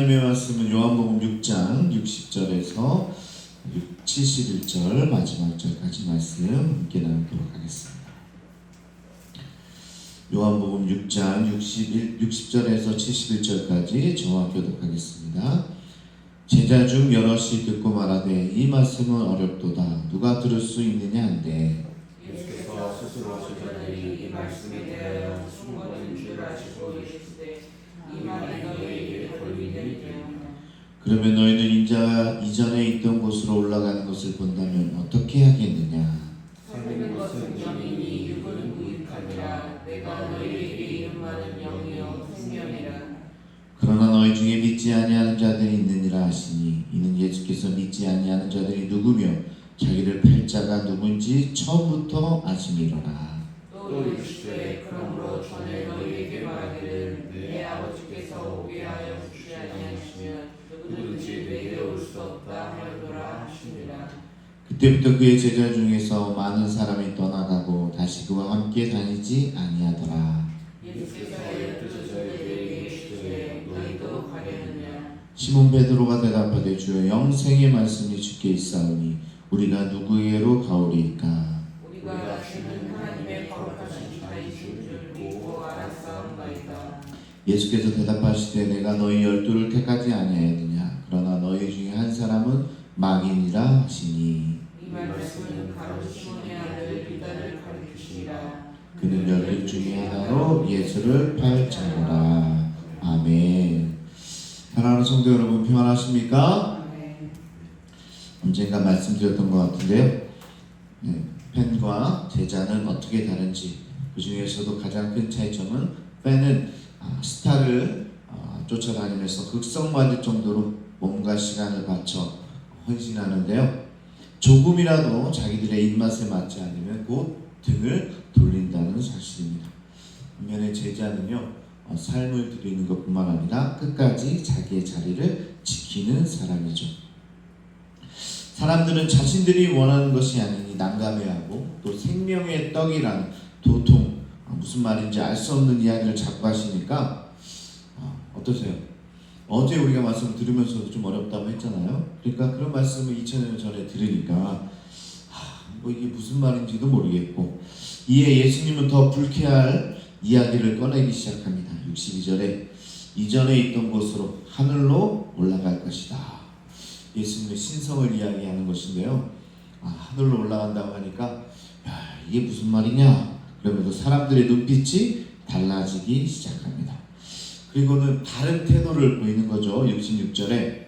하나님의 말씀은 요한복음 6장 60절에서 71절 마지막 절까지 말씀 함께 나누도록 하겠습니다. 요한복음 6장 60절에서 71절까지 저와 교독하겠습니다. 제자 중 여럿이 듣고 말하되 이 말씀은 어렵도다. 누가 들을 수 있느냐 한데 예수께서 스스로 제자들이 이 말씀에 대하여 충고된 줄 아시고 계시되 이 말이 너희에게 권리되느냐. 그러면 너희는 이전에 있던 곳으로 올라가는 것을 본다면 어떻게 하겠느냐. 새는 것은 영이니 육은 무익하니라. 내가 너희에게 이른 말은 영이요 생명이라. 그러나 너희 중에 믿지 아니하는 자들이 있느니라 하시니 이는 예수께서 믿지 아니하는 자들이 누구며 자기를 팔 자가 누군지 처음부터 아심이로라. 또 이르시되 그러므로 전에 너희에게 말하기를 내 아버지께서 오게 하여 주지 아니하시면 누구든지 내게 올 수 없다 하였노라 하시니라. 그때부터 그의 제자 중에서 많은 사람이 떠나가고 다시 그와 함께 다니지 아니하더라. 예수께서 열두 제자에게 이르시되 너희도 가려느냐. 시몬 베드로가 대답하되 주여 영생의 말씀이 주께 있사오니 우리가 누구에게로 가오리이까. 우리가 주는 하나님의 거룩하신 자이신 줄 믿고 알았사옵나이다. 예수께서 대답하시되 내가 너희 열두를 택하지 아니하였느냐. 그러나 너희 중에 한 사람은 망인이라 하시니 이 말씀은 바로 시몬의 아들 유다를 가리키시니라. 그는 열두 중에 하나로 예수를 팔 자로라. 아멘. 사랑하는 성도 여러분 평안하십니까? 언젠가 말씀드렸던 것 같은데요. 팬과 제자는 어떻게 다른지, 그 중에서도 가장 큰 차이점은 팬은 스타를 쫓아다니면서 극성맞을 정도로 몸과 시간을 바쳐 헌신하는데요. 조금이라도 자기들의 입맛에 맞지 않으면 곧 등을 돌린다는 사실입니다. 반면에 제자는요, 삶을 드리는 것뿐만 아니라 끝까지 자기의 자리를 지키는 사람이죠. 사람들은 자신들이 원하는 것이 아니니 난감해하고 또 생명의 떡이란 도통 무슨 말인지 알 수 없는 이야기를 자꾸 하시니까 어떠세요? 어제 우리가 말씀을 들으면서도 좀 어렵다고 했잖아요. 그러니까 그런 말씀을 2000년 전에 들으니까 뭐 이게 무슨 말인지도 모르겠고 이에 예수님은 더 불쾌할 이야기를 꺼내기 시작합니다. 62절에 이전에 있던 곳으로 하늘로 올라갈 것이다. 예수님의 신성을 이야기하는 것인데요. 하늘로 올라간다고 하니까 이게 무슨 말이냐? 그러면서 사람들의 눈빛이 달라지기 시작합니다. 그리고는 다른 태도를 보이는 거죠. 66절에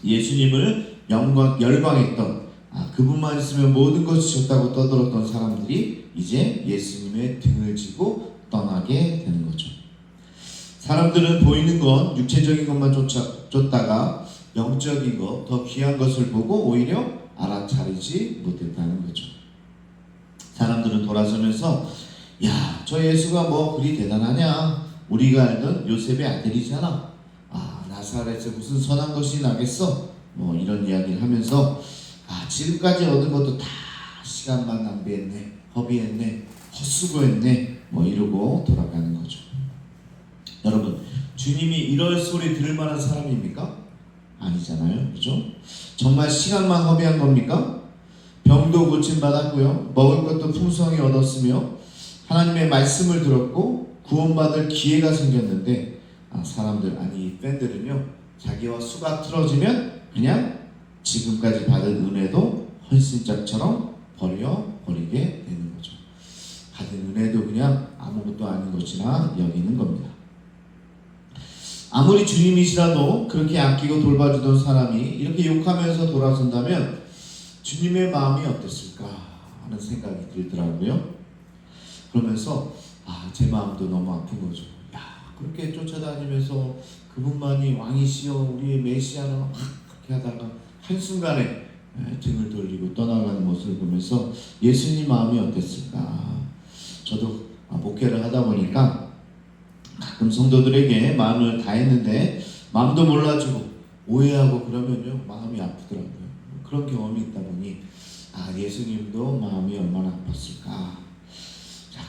예수님을 열광했던 그분만 있으면 모든 것이 좋다고 떠들었던 사람들이 이제 예수님의 등을 지고 떠나게 되는 거죠. 사람들은 보이는 건 육체적인 것만 쫓다가 영적인 것, 더 귀한 것을 보고 오히려 알아차리지 못했다는 거죠. 사람들은 돌아서면서 야, 저 예수가 뭐 그리 대단하냐? 우리가 알던 요셉의 아들이잖아. 나사렛에 무슨 선한 것이 나겠어? 뭐 이런 이야기를 하면서 지금까지 얻은 것도 다 시간만 낭비했네, 허비했네, 헛수고했네, 뭐 이러고 돌아가는 거죠. 여러분, 주님이 이럴 소리 들을 만한 사람입니까? 아니잖아요, 그죠? 정말 시간만 허비한 겁니까? 병도 고침받았고요, 먹을 것도 풍성히 얻었으며 하나님의 말씀을 들었고 구원받을 기회가 생겼는데 사람들, 아니 팬들은요, 자기와 수가 틀어지면 그냥 지금까지 받은 은혜도 헌신짝처럼 버리게 되는 거죠. 받은 은혜도 그냥 아무것도 아닌 것이나 여기는 겁니다. 아무리 주님이시라도 그렇게 아끼고 돌봐주던 사람이 이렇게 욕하면서 돌아선다면 주님의 마음이 어땠을까 하는 생각이 들더라고요. 그러면서 제 마음도 너무 아픈 거죠. 그렇게 쫓아다니면서 그분만이 왕이시여 우리의 메시아는 그렇게 하다가 한순간에 등을 돌리고 떠나가는 모습을 보면서 예수님 마음이 어땠을까. 저도 목회를 하다 보니까 가끔 성도들에게 마음을 다했는데 마음도 몰라주고 오해하고 그러면요 마음이 아프더라고요. 그런 경험이 있다 보니 예수님도 마음이 얼마나 아팠을까.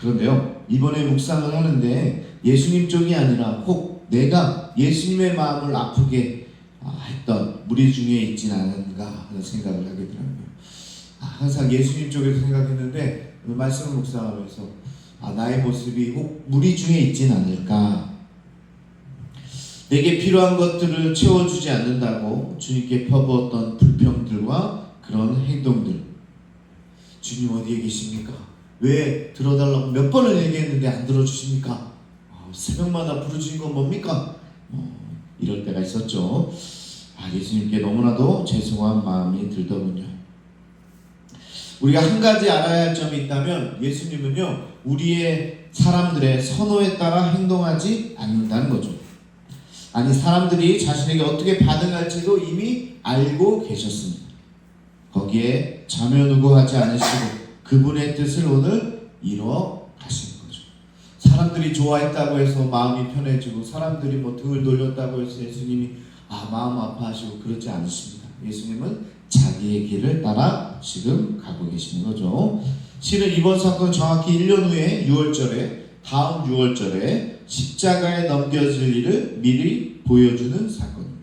그런데요, 이번에 묵상을 하는데 예수님 쪽이 아니라 혹 내가 예수님의 마음을 아프게 했던 무리 중에 있진 않은가 하는 생각을 하게 되더라고요. 항상 예수님 쪽에서 생각했는데 말씀을 묵상하면서 나의 모습이 혹 무리 중에 있진 않을까. 내게 필요한 것들을 채워주지 않는다고 주님께 퍼부었던 불평들과 그런 행동들, 주님 어디에 계십니까? 왜 들어달라고 몇 번을 얘기했는데 안 들어주십니까? 새벽마다 부르짖은 건 뭡니까? 이럴 때가 있었죠. 예수님께 너무나도 죄송한 마음이 들더군요. 우리가 한 가지 알아야 할 점이 있다면 예수님은요, 우리의 사람들의 선호에 따라 행동하지 않는다는 거죠. 아니, 사람들이 자신에게 어떻게 반응할지도 이미 알고 계셨습니다. 거기에 자묘누구하지 않으시고 그분의 뜻을 오늘 이루어 가시는 거죠. 사람들이 좋아했다고 해서 마음이 편해지고 사람들이 뭐 등을 돌렸다고 해서 예수님이 마음 아파하시고 그렇지 않으십니다. 예수님은 자기의 길을 따라 지금 가고 계시는 거죠. 실은 이번 사건 정확히 1년 후에 6월절에 다음 6월절에 십자가에 넘겨질 일을 미리 보여주는 사건입니다.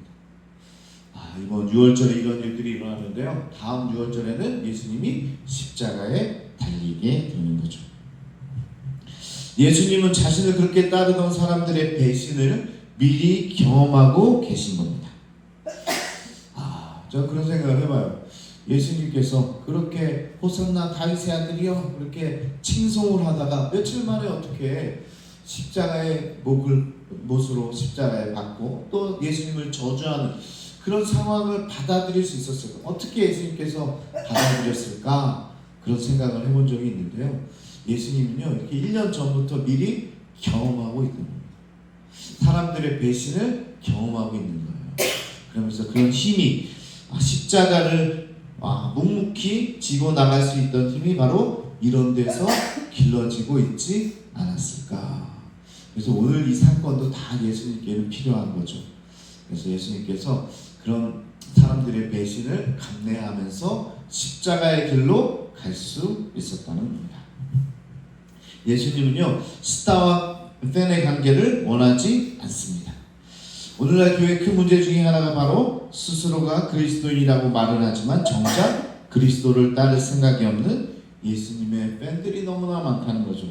이번 6월절에 이런 일들이 일어나는데요. 다음 6월절에는 예수님이 십자가에 달리게 되는 거죠. 예수님은 자신을 그렇게 따르던 사람들의 배신을 미리 경험하고 계신 겁니다. 저는 그런 생각을 해봐요. 예수님께서 그렇게 호산나 다윗의 아들이여 그렇게 칭송을 하다가 며칠 만에 어떻게 십자가의 못으로 십자가에 박고 또 예수님을 저주하는 그런 상황을 받아들일 수 있었을까? 어떻게 예수님께서 받아들였을까? 그런 생각을 해본 적이 있는데요. 예수님은요, 이렇게 1년 전부터 미리 경험하고 있는 겁니다. 사람들의 배신을 경험하고 있는 거예요. 그러면서 그런 힘이 십자가를 묵묵히 지고 나갈 수 있던 힘이 바로 이런 데서 길러지고 있지 않았을까. 그래서 오늘 이 사건도 다 예수님께는 필요한 거죠. 그래서 예수님께서 그런 사람들의 배신을 감내하면서 십자가의 길로 갈 수 있었다는 겁니다. 예수님은요, 스타와 팬의 관계를 원하지 않습니다. 오늘날 교회의 큰 문제 중에 하나가 바로 스스로가 그리스도인이라고 말은 하지만 정작 그리스도를 따를 생각이 없는 예수님의 팬들이 너무나 많다는 거죠.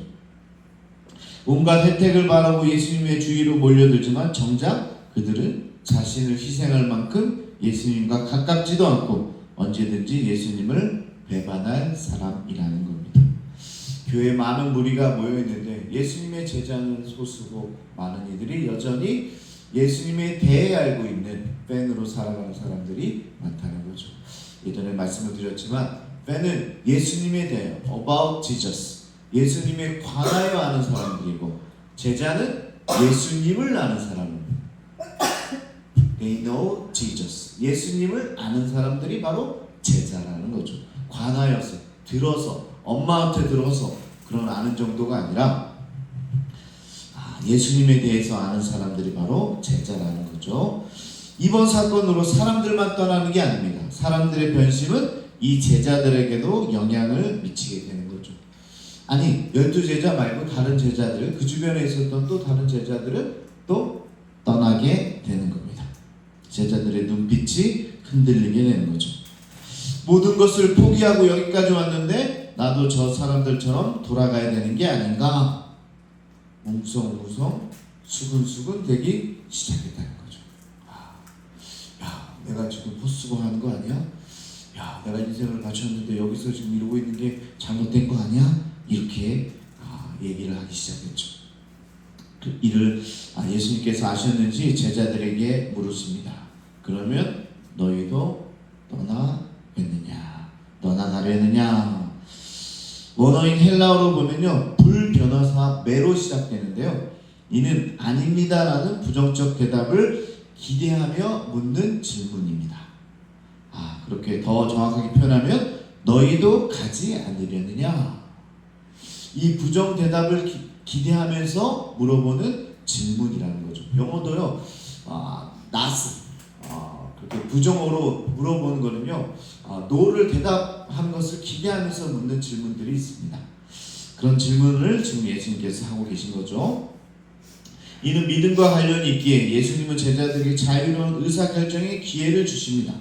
온갖 혜택을 바라고 예수님의 주위로 몰려들지만 정작 그들은 자신을 희생할 만큼 예수님과 가깝지도 않고 언제든지 예수님을 배반할 사람이라는 겁니다. 교회에 많은 무리가 모여있는데 예수님의 제자는 소수고 많은 이들이 여전히 예수님에 대해 알고 있는 팬으로 살아가는 사람들이 많다는 거죠. 예전에 말씀을 드렸지만 팬은 예수님에 대해 about Jesus, 예수님에 관하여 아는 사람들이고 제자는 예수님을 아는 사람입니다. They know Jesus. 예수님을 아는 사람들이 바로 제자라는 거죠. 관하여서, 들어서, 엄마한테 들어서 그런 아는 정도가 아니라 예수님에 대해서 아는 사람들이 바로 제자라는 거죠. 이번 사건으로 사람들만 떠나는 게 아닙니다. 사람들의 변심은 이 제자들에게도 영향을 미치게 되는 거죠. 아니, 12제자 말고 다른 제자들, 그 주변에 있었던 또 다른 제자들은 또 떠나게 되는 겁니다. 제자들의 눈빛이 흔들리게 되는 거죠. 모든 것을 포기하고 여기까지 왔는데 나도 저 사람들처럼 돌아가야 되는 게 아닌가? 웅성웅성 수근수근 되기 시작했다는 거죠. 야, 내가 지금 헛수고 하는 거 아니야? 야, 내가 인생을 바쳤는데 여기서 지금 이러고 있는 게 잘못된 거 아니야? 이렇게 얘기를 하기 시작했죠. 그 일을 예수님께서 아셨는지 제자들에게 물으십니다. 그러면 너희도 떠나겠느냐? 떠나가려느냐? 원어인 헬라어로 보면요, 불변호사 매로 시작되는데요. 이는 아닙니다라는 부정적 대답을 기대하며 묻는 질문입니다. 그렇게 더 정확하게 표현하면 너희도 가지 않으려느냐? 이 부정 대답을 기대하면서 물어보는 질문이라는 거죠. 영어도요, not, 그렇게 부정어로 물어보는 거는요, no를 대답하는 것을 기대하면서 묻는 질문들이 있습니다. 그런 질문을 지금 예수님께서 하고 계신 거죠. 이는 믿음과 관련이 있기에 예수님은 제자들에게 자유로운 의사결정의 기회를 주십니다.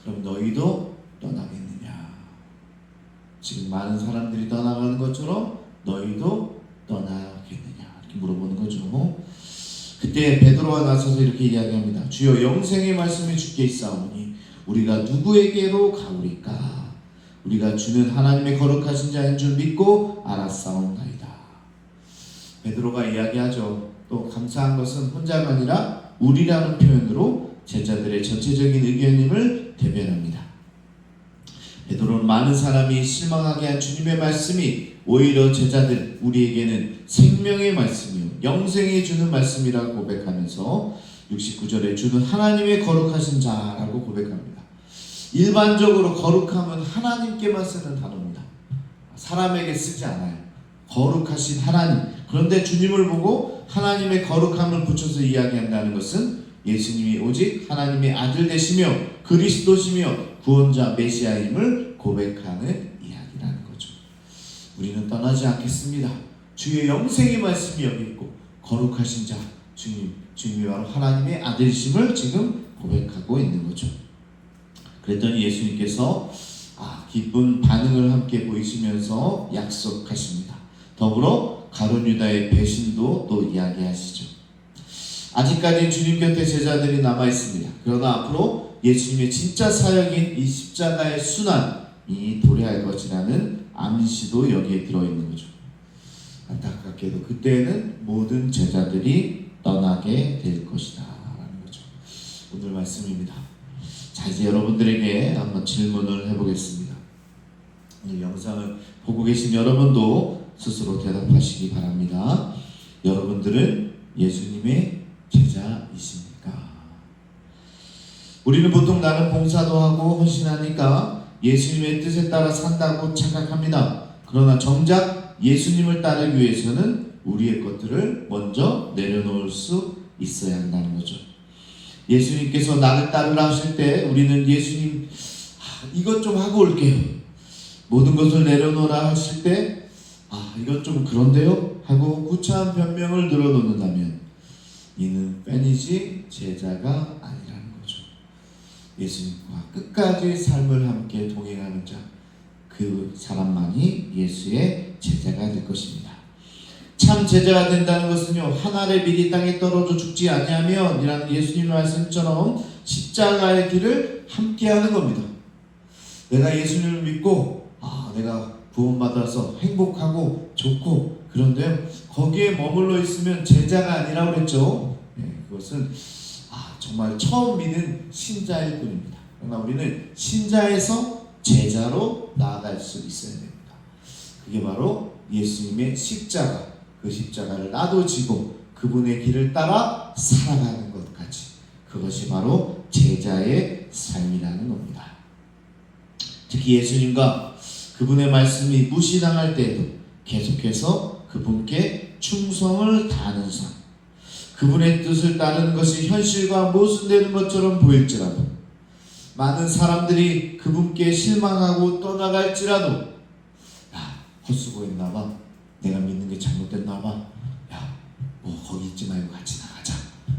그럼 너희도 떠나겠느냐? 지금 많은 사람들이 떠나가는 것처럼 너희도 떠나겠느냐? 이렇게 물어보는 거죠. 그때 베드로가 나서서 이렇게 이야기합니다. 주여, 영생의 말씀이 주께 있사오니 우리가 누구에게로 가오리까? 우리가 주는 하나님의 거룩하신 자인 줄 믿고 알았사옵나이다. 베드로가 이야기하죠. 또 감사한 것은 혼자가 아니라 우리라는 표현으로 제자들의 전체적인 의견임을 대변합니다. 베드로는 많은 사람이 실망하게 한 주님의 말씀이 오히려 제자들, 우리에게는 생명의 말씀이요 영생이 주는 말씀이라고 고백하면서 69절에 주는 하나님의 거룩하신 자라고 고백합니다. 일반적으로 거룩함은 하나님께만 쓰는 단어입니다. 사람에게 쓰지 않아요. 거룩하신 하나님. 그런데 주님을 보고 하나님의 거룩함을 붙여서 이야기한다는 것은 예수님이 오직 하나님의 아들 되시며 그리스도시며 구원자 메시아임을 고백하는 이야기라는 거죠. 우리는 떠나지 않겠습니다. 주의 영생의 말씀이 여기 있고 거룩하신 자 주님이 바로 하나님의 아들이심을 지금 고백하고 있는 거죠. 그랬더니 예수님께서 기쁜 반응을 함께 보이시면서 약속하십니다. 더불어 가룟 유다의 배신도 또 이야기하시죠. 아직까지 주님 곁에 제자들이 남아 있습니다. 그러나 앞으로 예수님의 진짜 사역인 이 십자가의 순환이 도래할 것이라는 암시도 여기에 들어있는 거죠. 안타깝게도 그때는 모든 제자들이 떠나게 될 것이다 라는 거죠. 오늘 말씀입니다. 자, 이제 여러분들에게 한번 질문을 해보겠습니다. 오늘 영상을 보고 계신 여러분도 스스로 대답하시기 바랍니다. 여러분들은 예수님의 제자이십니까? 우리는 보통 나는 봉사도 하고 헌신하니까 예수님의 뜻에 따라 산다고 착각합니다. 그러나 정작 예수님을 따르기 위해서는 우리의 것들을 먼저 내려놓을 수 있어야 한다는 거죠. 예수님께서 나를 따르라 하실 때 우리는 예수님 이것 좀 하고 올게요. 모든 것을 내려놓으라 하실 때 이것 좀 그런데요? 하고 구차한 변명을 늘어놓는다면 이는 팬이지 제자가 아니라는 거죠. 예수님과 끝까지 삶을 함께 동행하는 자, 그 사람만이 예수의 제자가 될 것입니다. 참 제자가 된다는 것은요, 한 알의 밀이 땅에 떨어져 죽지 아니하면 이라는 예수님의 말씀처럼 십자가의 길을 함께 하는 겁니다. 내가 예수님을 믿고 내가 구원받아서 행복하고 좋고 그런데요, 거기에 머물러 있으면 제자가 아니라고 그랬죠. 그것은 정말 처음 믿는 신자일 뿐입니다. 그러나 우리는 신자에서 제자로 나아갈 수 있어야 됩니다. 그게 바로 예수님의 십자가, 그 십자가를 나도 지고 그분의 길을 따라 살아가는 것까지, 그것이 바로 제자의 삶이라는 겁니다. 특히 예수님과 그분의 말씀이 무시당할 때에도 계속해서 그분께 충성을 다하는 삶, 그분의 뜻을 따르는 것이 현실과 모순되는 것처럼 보일지라도, 많은 사람들이 그분께 실망하고 떠나갈지라도, 헛수고했나봐, 내가 믿는 게 잘못됐나봐, 거기 있지 말고 같이 나가자,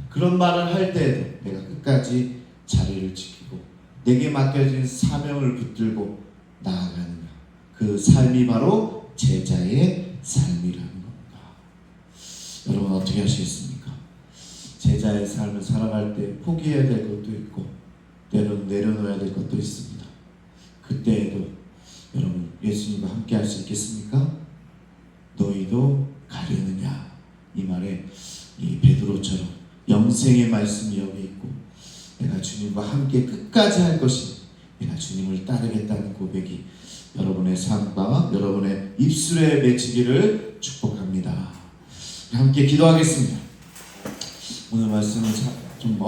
그런 말을 할 때에도 내가 끝까지 자리를 지키고 내게 맡겨진 사명을 붙들고 나아가는 그 삶이 바로 제자의 삶이라는 겁니다. 여러분 어떻게 하시겠습니까? 제자의 삶을 살아갈 때 포기해야 될 것도 있고 때로는 내려놓아야 될 것도 있습니다. 그때에도 여러분 예수님과 함께 할 수 있겠습니까? 너희도 가려느냐, 이 말에 이 베드로처럼 영생의 말씀이 여기 있고 내가 주님과 함께 끝까지 할 것이, 내가 주님을 따르겠다는 고백이 여러분의 삶과 여러분의 입술에 맺히기를 축복합니다. 함께 기도하겠습니다. 오늘 말씀은 좀